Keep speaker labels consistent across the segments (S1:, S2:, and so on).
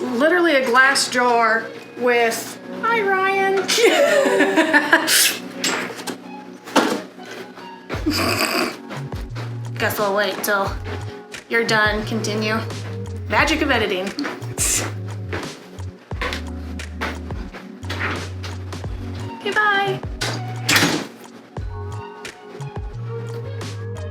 S1: is literally a glass jar with, hi Ryan. Guess I'll wait till you're done. Continue. Magic of editing. Okay, bye.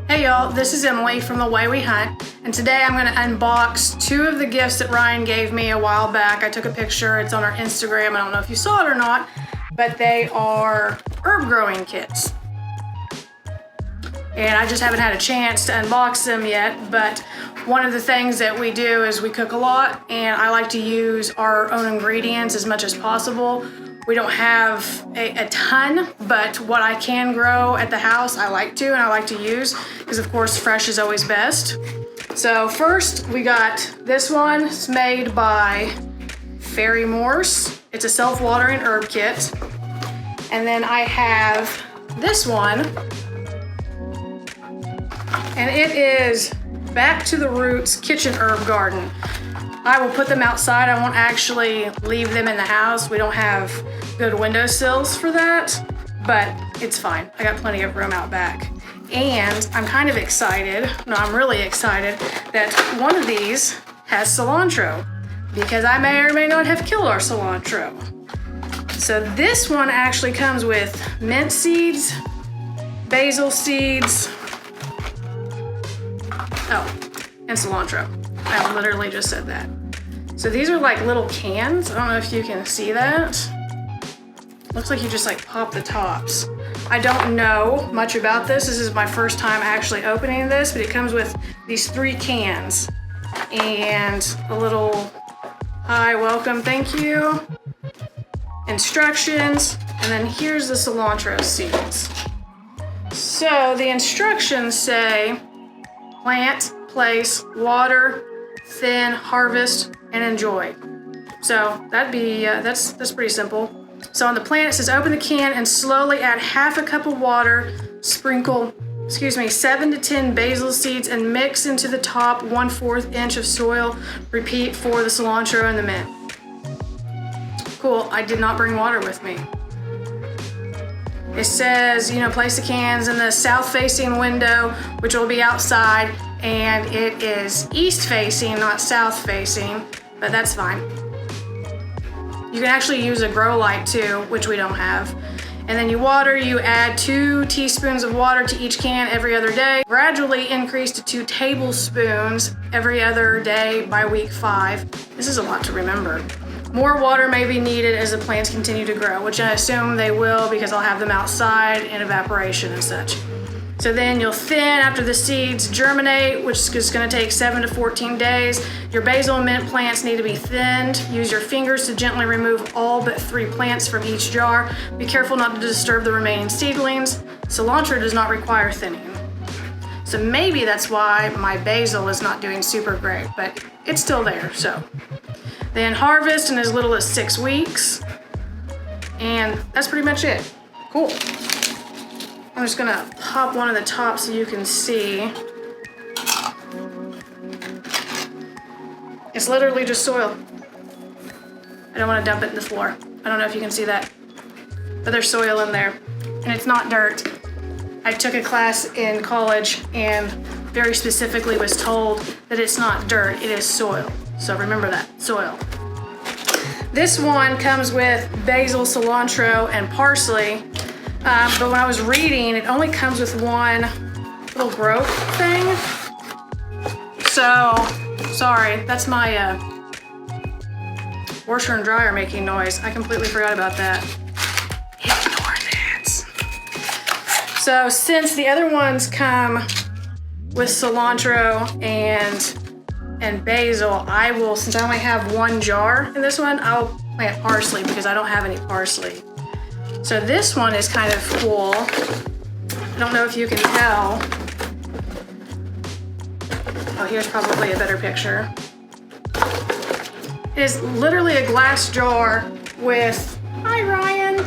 S1: Hey y'all, this is Emily from The Way We Hunt, and today I'm going to unbox two of the gifts that Ryan gave me a while back. I took a picture, it's on our Instagram, I don't know if you saw it or not, but they are herb growing kits. And I just haven't had a chance to unbox them yet, but one of the things that we do is we cook a lot, and I like to use our own ingredients as much as possible. We don't have a ton, but what I can grow at the house, I like to, and I like to use, because of course fresh is always best. So first we got this one. It's made by Fairy Morse. It's a self-watering herb kit. And then I have this one, and it is Back to the Roots Kitchen Herb Garden. I will put them outside. I won't actually leave them in the house. We don't have good windowsills for that, but it's fine. I got plenty of room out back. And I'm kind of excited, I'm really excited that one of these has cilantro, because I may or may not have killed our cilantro. So this one actually comes with mint seeds, basil seeds, and cilantro. I literally just said that. So these are like little cans. I don't know if you can see that. Looks like you just like pop the tops. I don't know much about this. This is my first time actually opening this, but it comes with these 3 cans and a little hi, welcome, thank you, instructions, and then here's the cilantro seeds. So the instructions say plant, place, water, thin, harvest, and enjoy. So that'd be, that's pretty simple. So on the plant it says open the can and slowly add half a cup of water, sprinkle, 7 to 10 basil seeds and mix into the top 1/4 inch of soil. Repeat for the cilantro and the mint. Cool, I did not bring water with me. It says, place the cans in the south facing window, which will be outside, and it is east facing, not south facing, but that's fine. You can actually use a grow light too, which we don't have. And then you add 2 teaspoons of water to each can every other day. Gradually increase to 2 tablespoons every other day by week 5. This is a lot to remember. More water may be needed as the plants continue to grow, which I assume they will because I'll have them outside in evaporation and such. So then you'll thin after the seeds germinate, which is going to take 7 to 14 days. Your basil and mint plants need to be thinned. Use your fingers to gently remove all but 3 plants from each jar. Be careful not to disturb the remaining seedlings. Cilantro does not require thinning. So maybe that's why my basil is not doing super great, but it's still there, so. Then harvest in as little as 6 weeks. And that's pretty much it. Cool. I'm just gonna pop one of the tops so you can see. It's literally just soil. I don't want to dump it in the floor. I don't know if you can see that, but there's soil in there, and it's not dirt. I took a class in college and very specifically was told that it's not dirt, it is soil. So remember that, soil. This one comes with basil, cilantro, and parsley. But when I was reading, it only comes with one little growth thing. So, sorry, that's my washer and dryer making noise. I completely forgot about that. Ignore that. So since the other ones come with cilantro and basil, I will, since I only have 1 jar in this one, I'll plant parsley because I don't have any parsley. So this one is kind of cool. I don't know if you can tell. Oh, here's probably a better picture. It is literally a glass jar with, hi Ryan.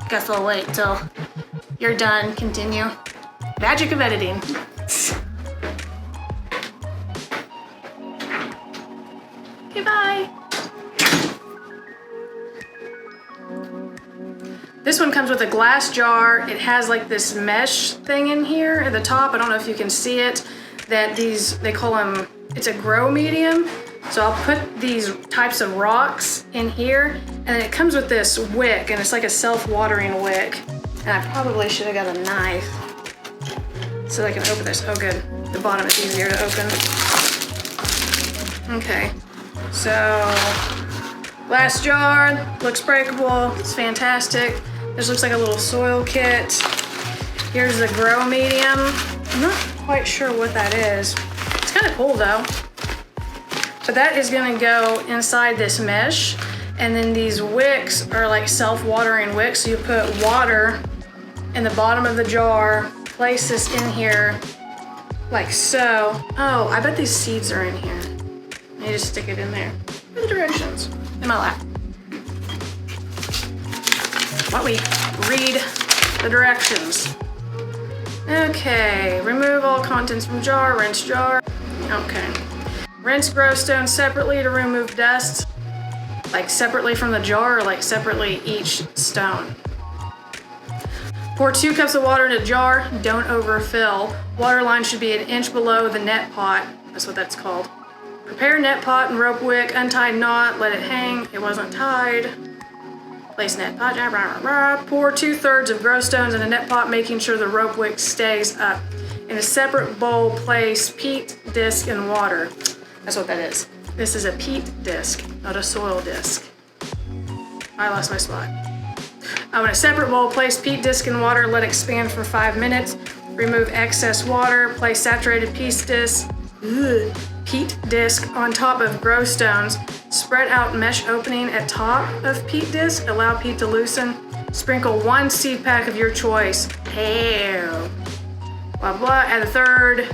S1: Guess I'll wait till you're done. Continue. Magic of editing. This one comes with a glass jar. It has like this mesh thing in here at the top. I don't know if you can see it, that they call them, it's a grow medium. So I'll put these types of rocks in here, and then it comes with this wick, and it's like a self-watering wick. And I probably should have got a knife so that I can open this. Oh good, the bottom is easier to open. Okay, so glass jar, looks breakable, it's fantastic. This looks like a little soil kit. Here's the grow medium. I'm not quite sure what that is. It's kind of cool though. But that is gonna go inside this mesh. And then these wicks are like self-watering wicks. So you put water in the bottom of the jar, place this in here like so. Oh, I bet these seeds are in here. I just stick it in there. What are the directions? In my lap. Why don't we read the directions? Okay, remove all contents from jar, rinse jar. Okay. Rinse grow stones separately to remove dust. Like separately from the jar or like separately each stone. Pour 2 cups of water in a jar, don't overfill. Water line should be an inch below the net pot. That's what that's called. Prepare net pot and rope wick, untie knot, let it hang. It wasn't tied. Place net pot, pour 2/3 of grow stones in a net pot, making sure the rope wick stays up. In a separate bowl, place peat disc and water. That's what that is. This is a peat disc, not a soil disc. I lost my spot. In a separate bowl, place peat disc in water, let it expand for 5 minutes. Remove excess water, place saturated peat disc on top of grow stones. Spread out mesh opening at top of peat disc, allow peat to loosen. Sprinkle 1 seed pack of your choice. Blah, blah. Add a 1/3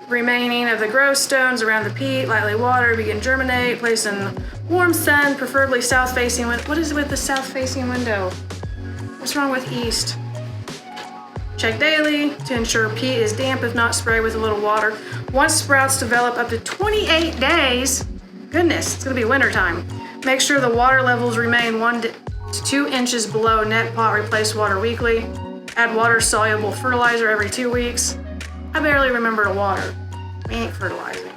S1: remaining of the grow stones around the peat, lightly water, begin germinate, place in warm sun, preferably south-facing window. What is it with the south-facing window? What's wrong with east? Check daily to ensure peat is damp, if not spray with a little water. Once sprouts develop up to 28 days, goodness, it's gonna be winter time. Make sure the water levels remain 1 to 2 inches below net pot, replace water weekly. Add water-soluble fertilizer every 2 weeks. I barely remember to water. We ain't fertilizing.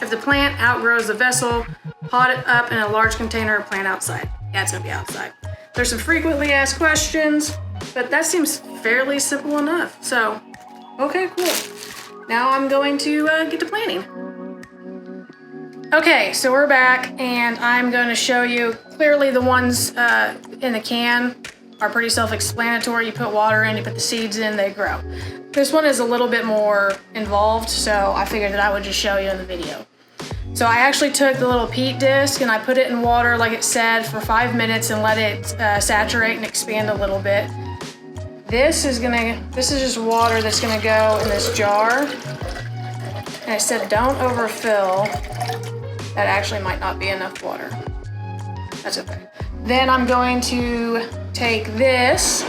S1: If the plant outgrows the vessel, pot it up in a large container or plant outside. Yeah, it's gonna be outside. There's some frequently asked questions, but that seems fairly simple enough. So, okay, cool. Now I'm going to get to planting. Okay, so we're back and I'm going to show you clearly the ones in the can are pretty self-explanatory. You put water in, you put the seeds in, they grow. This one is a little bit more involved, so I figured that I would just show you in the video. So I actually took the little peat disc and I put it in water like it said for 5 minutes and let it saturate and expand a little bit. This is just water that's gonna go in this jar. And it said don't overfill. That actually might not be enough water. That's okay. Then I'm going to take this,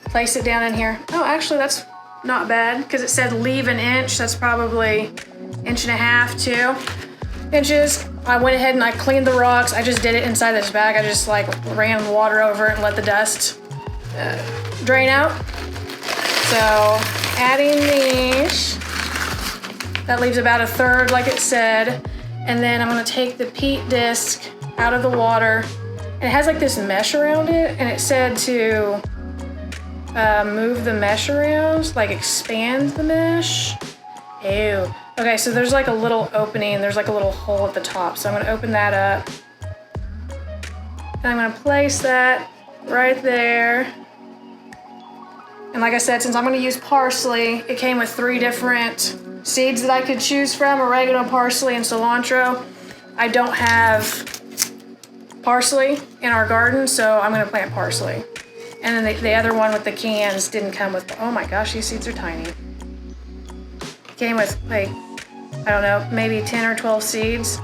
S1: place it down in here. Oh, actually that's not bad because it said leave an inch. That's probably 1.5 to 2 inches. I went ahead and I cleaned the rocks. I just did it inside this bag. I just like ran water over it and let the dust drain out. So adding these, that leaves about 1/3 like it said. And then I'm gonna take the peat disc out of the water. And it has like this mesh around it, and it said to move the mesh around, like expand the mesh. Ew. Okay, so there's like a little opening, there's like a little hole at the top. So I'm gonna open that up. And I'm gonna place that right there. And like I said, since I'm gonna use parsley, it came with 3 different seeds that I could choose from, oregano, parsley, and cilantro. I don't have parsley in our garden, so I'm gonna plant parsley. And then the other one with the cans didn't come with, oh my gosh, these seeds are tiny. It came with like, I don't know, maybe 10 or 12 seeds.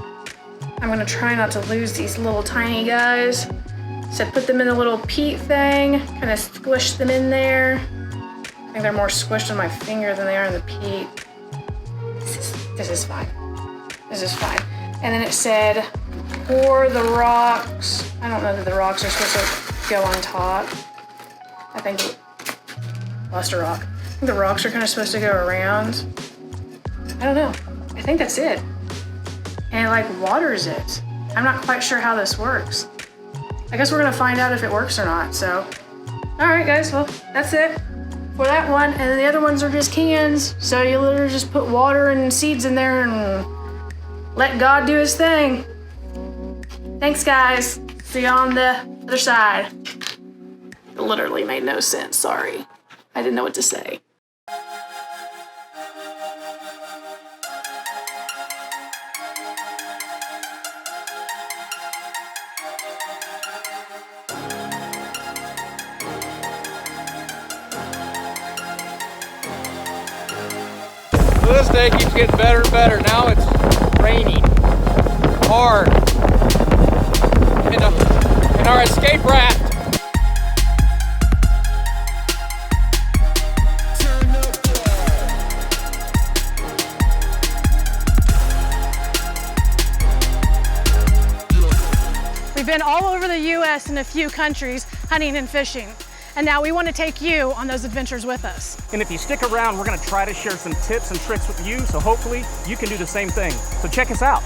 S1: I'm gonna try not to lose these little tiny guys. So put them in the little peat thing, kind of squish them in there. I think they're more squished on my finger than they are in the peat. This is fine. This is fine. And then it said, pour the rocks. I don't know that the rocks are supposed to go on top. I think lost a rock. I think the rocks are kind of supposed to go around. I don't know. I think that's it. And it like waters it. I'm not quite sure how this works. I guess we're gonna find out if it works or not, so. All right, guys, well, that's it for that one. And then the other ones are just cans. So you literally just put water and seeds in there and let God do his thing. Thanks, guys. See you on the other side. It literally made no sense, sorry. I didn't know what to say.
S2: So this day keeps getting better and better. Now it's raining hard in our escape raft.
S1: We've been all over the US and a few countries hunting and fishing. And now we want to take you on those adventures with us.
S3: And if you stick around, we're going to try to share some tips and tricks with you, so hopefully you can do the same thing. So check us out.